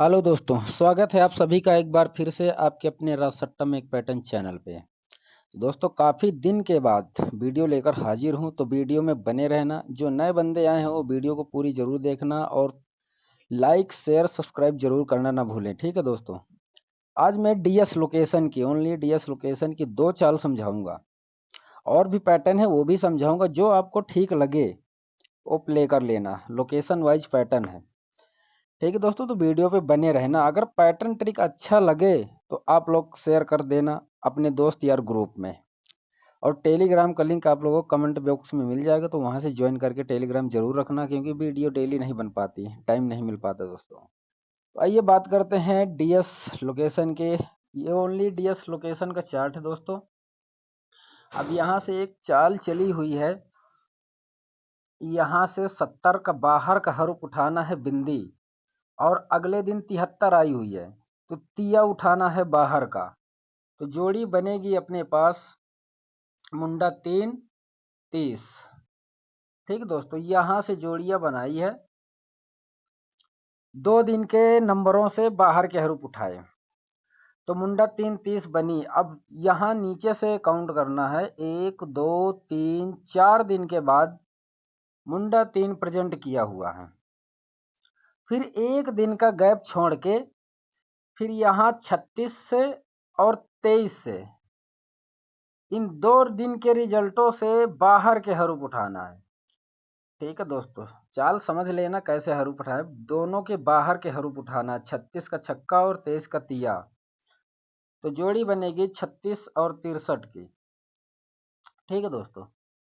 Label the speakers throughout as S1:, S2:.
S1: Hello दोस्तों, स्वागत है आप सभी का एक बार फिर से आपके अपने राज सट्टा में एक पैटर्न चैनल पे। दोस्तों, काफ़ी दिन के बाद वीडियो लेकर हाजिर हूँ, तो वीडियो में बने रहना। जो नए बंदे आए हैं वो वीडियो को पूरी ज़रूर देखना और लाइक शेयर सब्सक्राइब जरूर करना ना भूलें। ठीक है दोस्तों, आज मैं डीएस लोकेशन की ओनली डीएस लोकेशन की दो चाल समझाऊंगा। और भी पैटर्न है वो भी समझाऊंगा, जो आपको ठीक लगे वो प्ले कर लेना। लोकेशन वाइज पैटर्न है। ठीक है दोस्तों, तो वीडियो पे बने रहना। अगर पैटर्न ट्रिक अच्छा लगे तो आप लोग शेयर कर देना अपने दोस्त यार ग्रुप में। और टेलीग्राम का लिंक आप लोगों को कमेंट बॉक्स में मिल जाएगा, तो वहां से ज्वाइन करके टेलीग्राम जरूर रखना, क्योंकि वीडियो डेली नहीं बन पाती, टाइम नहीं मिल पाता दोस्तों। तो आइए बात करते हैं डीएस लोकेशन के। ये ओनली डीएस लोकेशन का चार्ट है दोस्तों। अब यहाँ से एक चाल चली हुई है। यहाँ से 70 का बाहर का हरूप उठाना है बिंदी, और अगले दिन 73 आई हुई है, तो तिया उठाना है बाहर का। तो जोड़ी बनेगी अपने पास मुंडा 3 30। ठीक है दोस्तों, यहाँ से जोड़ियाँ बनाई है। 2 दिन के नंबरों से बाहर के हरूप उठाए, तो मुंडा 3 30 बनी। अब यहाँ नीचे से काउंट करना है, 1 2 3 4 दिन के बाद मुंडा 3 प्रेजेंट किया हुआ है। फिर एक दिन का गैप छोड़ के फिर यहाँ 36 से और 23 से इन 2 दिन के रिजल्टों से बाहर के हरूप उठाना है। ठीक है दोस्तों, चाल समझ लेना कैसे हरूप उठाए। दोनों के बाहर के हरूप उठाना है, 36 का छक्का और 23 का तिया। तो जोड़ी बनेगी 36 और 63 की। ठीक है दोस्तों,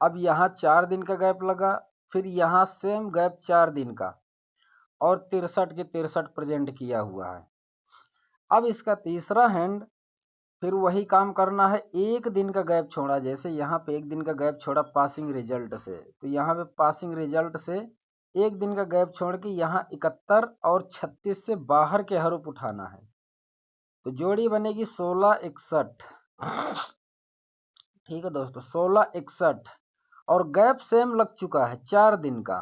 S1: अब यहाँ 4 दिन का गैप लगा, फिर यहाँ सेम गैप 4 दिन का, और 63 के 63 प्रेजेंट किया हुआ है। अब इसका तीसरा हैंड फिर वही काम करना है। एक दिन का गैप छोड़ा, जैसे यहाँ पे एक दिन का गैप छोड़ा पासिंग रिजल्ट से, तो यहाँ पे पासिंग रिजल्ट से एक दिन का गैप छोड़ के यहाँ 71 और 36 से बाहर के हरूप उठाना है। तो जोड़ी बनेगी 16 61। ठीक है दोस्तों, 16 61 और गैप सेम लग चुका है 4 दिन का।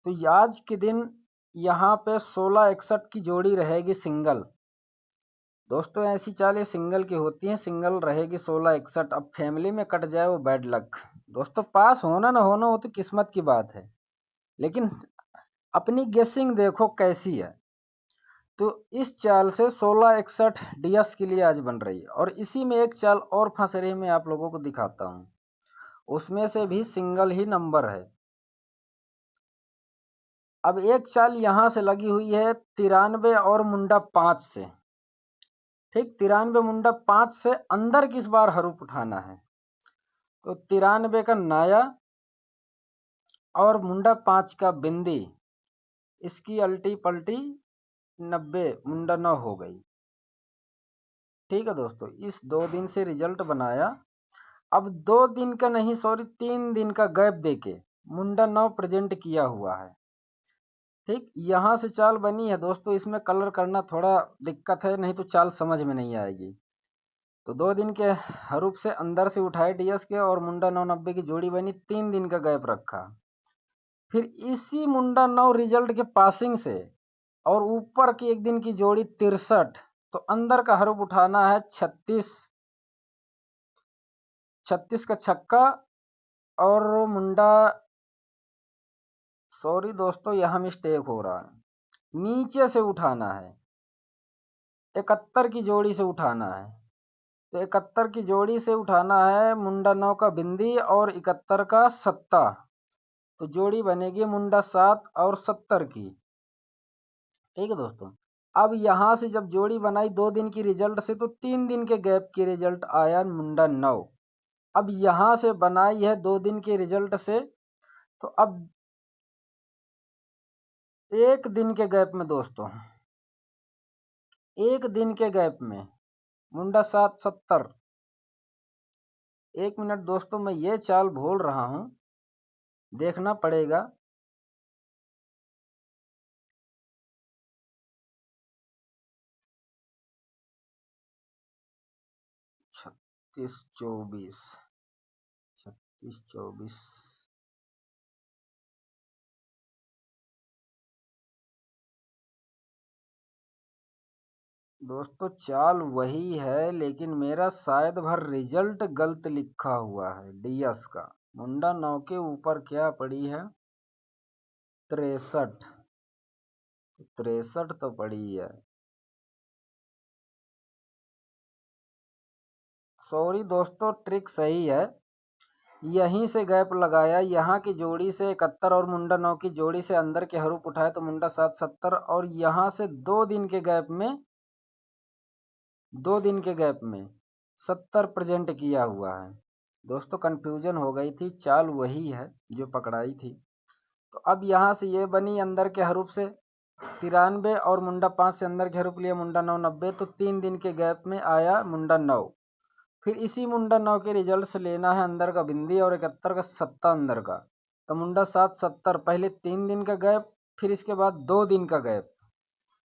S1: तो आज के दिन यहाँ पे 16 61 की जोड़ी रहेगी सिंगल। दोस्तों, ऐसी चालें सिंगल की होती हैं, सिंगल रहेगी 16 61। अब फैमिली में कट जाए वो बैड लक। दोस्तों, पास होना ना होना वो तो किस्मत की बात है, लेकिन अपनी गेसिंग देखो कैसी है। तो इस चाल से 16 61 डीएस के लिए आज बन रही है, और इसी में एक चाल और फंस रही, मैं आप लोगों को दिखाता हूँ। उसमें से भी सिंगल ही नंबर है। अब एक चाल यहाँ से लगी हुई है 93 और मुंडा 5 से। ठीक, 93 मुंडा 5 से अंदर किस बार हरूप उठाना है। तो 93 का नाया और मुंडा 5 का बिंदी, इसकी अल्टी पल्टी 90 मुंडा 9 हो गई। ठीक है दोस्तों, इस 2 दिन से रिजल्ट बनाया। अब 2 दिन का नहीं, सॉरी 3 दिन का गैप देके मुंडा 9 प्रेजेंट किया हुआ है। ठीक, यहाँ से चाल बनी है दोस्तों। इसमें कलर करना थोड़ा दिक्कत है, नहीं तो चाल समझ में नहीं आएगी। तो 2 दिन के हरूप से अंदर से उठाए डीएस के, और मुंडा 990 की जोड़ी बनी, 3 दिन का गैप रखा। फिर इसी मुंडा 9 रिजल्ट के पासिंग से और ऊपर की एक दिन की जोड़ी 63, तो अंदर का हरूप उठाना है 36। 36 का छक्का और मुंडा, सॉरी दोस्तों यहाँ मिस्टेक हो रहा है, नीचे से उठाना है। 71 की जोड़ी से उठाना है। तो 71 की जोड़ी से उठाना है मुंडा 9 का बिंदी और 71 का सत्ता। तो जोड़ी बनेगी मुंडा 7 और 70 की। ठीक है दोस्तों, अब यहाँ से जब जोड़ी बनाई 2 दिन की रिजल्ट से, तो 3 दिन के गैप की रिजल्ट आया मुंडा 9। अब यहाँ से बनाई है 2 दिन के रिजल्ट से, तो अब एक दिन के गैप में दोस्तों, एक दिन के गैप में मुंडा 7 70। 1 मिनट दोस्तों, मैं ये चाल भूल रहा हूँ, देखना पड़ेगा। 36 24, 36 24। दोस्तों चाल वही है, लेकिन मेरा शायद भर रिजल्ट गलत लिखा हुआ है डीएस का। मुंडा 9 के ऊपर क्या पड़ी है? 63। 63 तो पड़ी है। सॉरी दोस्तों, ट्रिक सही है। यहीं से गैप लगाया, यहाँ की जोड़ी से 71 और मुंडा 9 की जोड़ी से अंदर के हरूफ उठाए तो मुंडा 7 70, और यहाँ से 2 दिन के गैप में 70 प्रेजेंट किया हुआ है। दोस्तों कंफ्यूजन हो गई थी, चाल वही है जो पकड़ाई थी। तो अब यहाँ से ये बनी अंदर के हरूफ से 93, और मुंडा 5 से अंदर के हरूफ लिया मुंडा 9 90, तो 3 दिन के गैप में आया मुंडा 9। फिर इसी मुंडा 9 के रिजल्ट से लेना है अंदर का बिंदी और 71 का सत्ता अंदर का। तो मुंडा 7 70, पहले 3 दिन का गैप, फिर इसके बाद 2 दिन का गैप।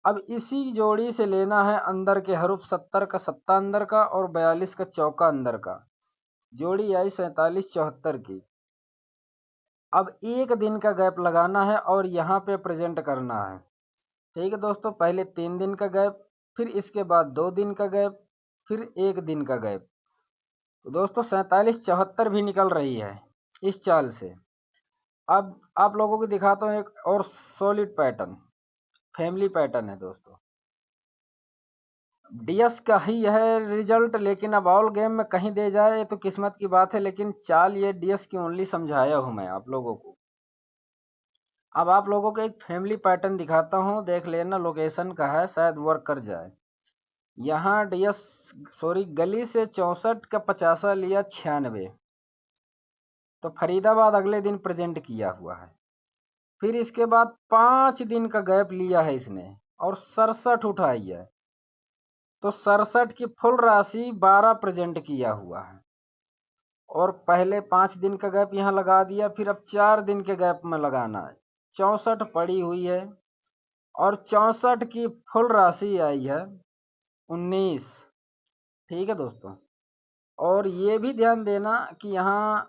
S1: अब इसी जोड़ी से लेना है अंदर के हरूफ 70 का सत्ता अंदर का और 42 का चौका अंदर का। जोड़ी आई 47 74 की। अब 1 दिन का गैप लगाना है और यहाँ पे प्रेजेंट करना है। ठीक है दोस्तों, पहले 3 दिन का गैप, फिर इसके बाद 2 दिन का गैप, फिर 1 दिन का गैप। तो दोस्तों 47 74 भी निकल रही है इस चाल से। अब आप लोगों को दिखाता हूँ एक और सॉलिड पैटर्न, फैमिली पैटर्न है दोस्तों। डीएस का ही है रिजल्ट, लेकिन अब ऑल गेम में कहीं दे जाए तो किस्मत की बात है, लेकिन चाल ये डीएस की ओनली समझाया हूँ मैं आप लोगों को। अब आप लोगों को एक फैमिली पैटर्न दिखाता हूँ, देख लेना, लोकेशन का है, शायद वर्क कर जाए। यहाँ डीएस सॉरी गली से 64 का 50 लिया 96, तो फरीदाबाद अगले दिन प्रेजेंट किया हुआ है। फिर इसके बाद 5 दिन का गैप लिया है इसने और 67 उठाई है, तो 67 की फुल राशि 12 प्रेजेंट किया हुआ है। और पहले 5 दिन का गैप यहाँ लगा दिया, फिर अब 4 दिन के गैप में लगाना है। 64 पड़ी हुई है और 64 की फुल राशि आई है 19। ठीक है दोस्तों, और ये भी ध्यान देना कि यहाँ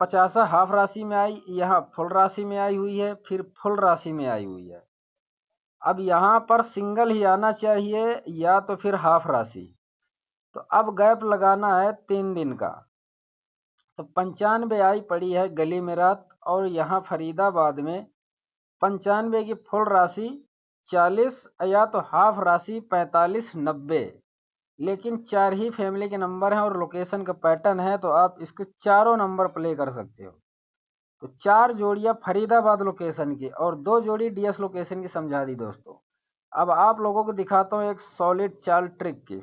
S1: 50 हाफ राशि में आई, यहाँ फुल राशि में आई हुई है, फिर फुल राशि में आई हुई है। अब यहाँ पर सिंगल ही आना चाहिए या तो फिर हाफ राशि। तो अब गैप लगाना है 3 दिन का। तो 95 आई पड़ी है गली में रात, और यहाँ फरीदाबाद में 95 की फुल राशि 40 या तो हाफ राशि 45 90, लेकिन 4 ही फैमिली के नंबर हैं और लोकेशन का पैटर्न है, तो आप इसके चारों नंबर प्ले कर सकते हो। तो 4 जोड़ियाँ फरीदाबाद लोकेशन की और 2 जोड़ी डीएस लोकेशन की समझा दी दोस्तों। अब आप लोगों को दिखाता हूँ एक सॉलिड चाल ट्रिक की।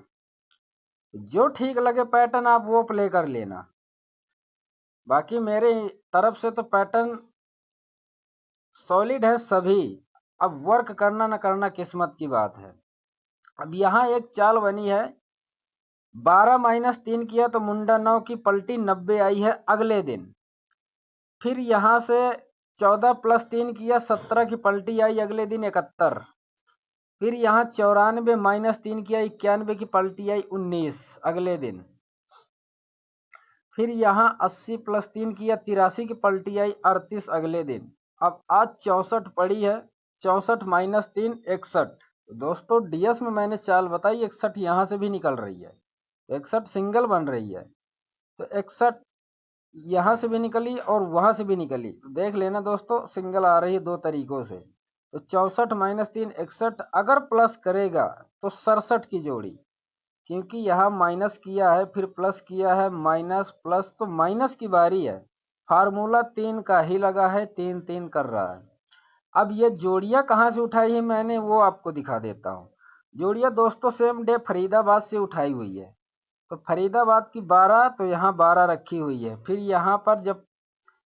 S1: जो ठीक लगे पैटर्न आप वो प्ले कर लेना, बाकी मेरे तरफ से तो पैटर्न सॉलिड है सभी। अब वर्क करना न करना किस्मत की बात है। अब यहाँ एक चाल बनी है, 12 - 3 किया तो मुंडा 9 की पलटी 90 आई है अगले दिन। फिर यहाँ से 14 + 3 किया 17 की पलटी आई अगले दिन 71। फिर यहाँ 94 - 3 किया 91 की पलटी आई 19 अगले दिन। फिर यहाँ 80 + 3 किया 83 की पलटी आई 38 अगले दिन। अब आज 64 पड़ी है, 64 - 3 61। दोस्तों डीएस में मैंने चाल बताई, 61 यहाँ से भी निकल रही है, 61 सिंगल बन रही है। तो 61 यहाँ से भी निकली और वहाँ से भी निकली, तो देख लेना दोस्तों, सिंगल आ रही है 2 तरीकों से। तो 64 - 3 61, अगर प्लस करेगा तो 67 की जोड़ी, क्योंकि यहाँ माइनस किया है फिर प्लस किया है, माइनस प्लस तो माइनस की बारी है। फार्मूला 3 का ही लगा है, 3 3 कर रहा है। अब ये जोड़ियाँ कहाँ से उठाई है मैंने वो आपको दिखा देता हूँ। जोड़ियाँ दोस्तों सेम डे फरीदाबाद से उठाई हुई है। तो फरीदाबाद की 12 तो यहाँ 12 रखी हुई है। फिर यहाँ पर जब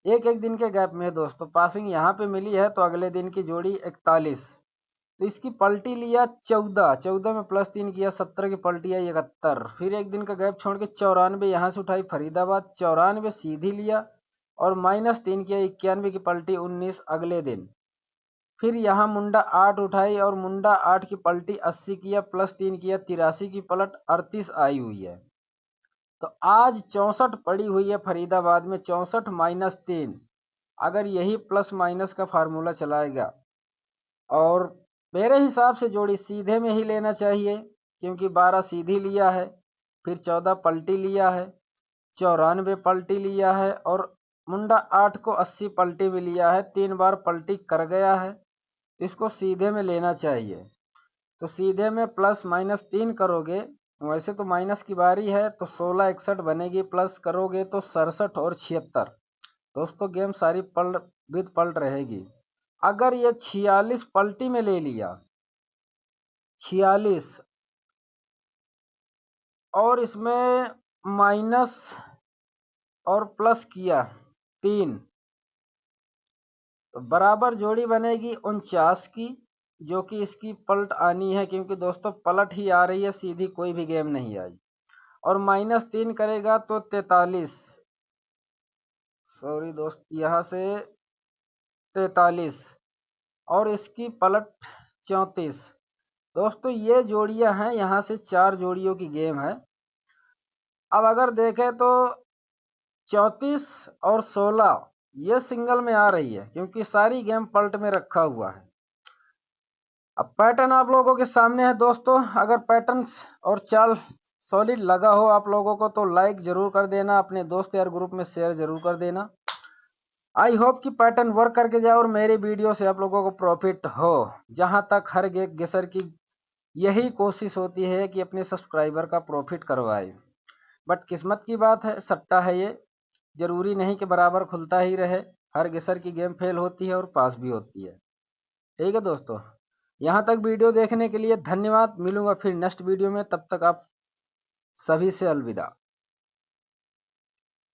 S1: एक एक दिन के गैप में दोस्तों पासिंग यहाँ पे मिली है, तो अगले दिन की जोड़ी 41, तो इसकी पलटी लिया 14, 14 में + 3 किया 17 की पलटी आई 71। फिर एक दिन का गैप छोड़ के 94 यहाँ से उठाई फरीदाबाद, 94 सीधी लिया और -3 किया 91 की पलटी 19 अगले दिन। फिर यहाँ मुंडा 8 उठाई और मुंडा 8 की पलटी 80 किया, + 3 किया 83 की पलट 38 आई हुई है। तो आज 64 पड़ी हुई है फरीदाबाद में, 64 - 3। अगर यही प्लस माइनस का फार्मूला चलाएगा और मेरे हिसाब से जोड़ी सीधे में ही लेना चाहिए, क्योंकि 12 सीधी लिया है, फिर 14 पलटी लिया है, 94 पलटी लिया है, और मुंडा 8 को 80 पलटी भी लिया है, 3 बार पलटी कर गया है। इसको सीधे में लेना चाहिए। तो सीधे में प्लस माइनस 3 करोगे, वैसे तो माइनस की बारी है, तो 16 61 बनेगी, प्लस करोगे तो 67 और 76। दोस्तों गेम सारी पलट रहेगी। अगर ये 46 पलटी में ले लिया, 46, और इसमें माइनस और प्लस किया 3, तो बराबर जोड़ी बनेगी 49 की, जो कि इसकी पलट आनी है, क्योंकि दोस्तों पलट ही आ रही है, सीधी कोई भी गेम नहीं आई। और -3 करेगा तो 43, सॉरी दोस्त, यहाँ से 43, और इसकी पलट 34। दोस्तों ये जोड़ियां हैं, यहाँ से 4 जोड़ियों की गेम है। अब अगर देखें तो 34 और 16 ये सिंगल में आ रही है, क्योंकि सारी गेम पलट में रखा हुआ है। अब पैटर्न आप लोगों के सामने है दोस्तों। अगर पैटर्न और चाल सॉलिड लगा हो आप लोगों को तो लाइक जरूर कर देना, अपने दोस्त यार ग्रुप में शेयर जरूर कर देना। आई होप कि पैटर्न वर्क करके जाए और मेरी वीडियो से आप लोगों को प्रॉफिट हो। जहां तक हर गेसर की यही कोशिश होती है कि अपने सब्सक्राइबर का प्रॉफिट करवाए, बट किस्मत की बात है, सट्टा है ये, जरूरी नहीं कि बराबर खुलता ही रहे। हर गेसर की गेम फेल होती है और पास भी होती है। ठीक है दोस्तों, यहाँ तक वीडियो देखने के लिए धन्यवाद। मिलूंगा फिर नेक्स्ट वीडियो में, तब तक आप सभी से अलविदा।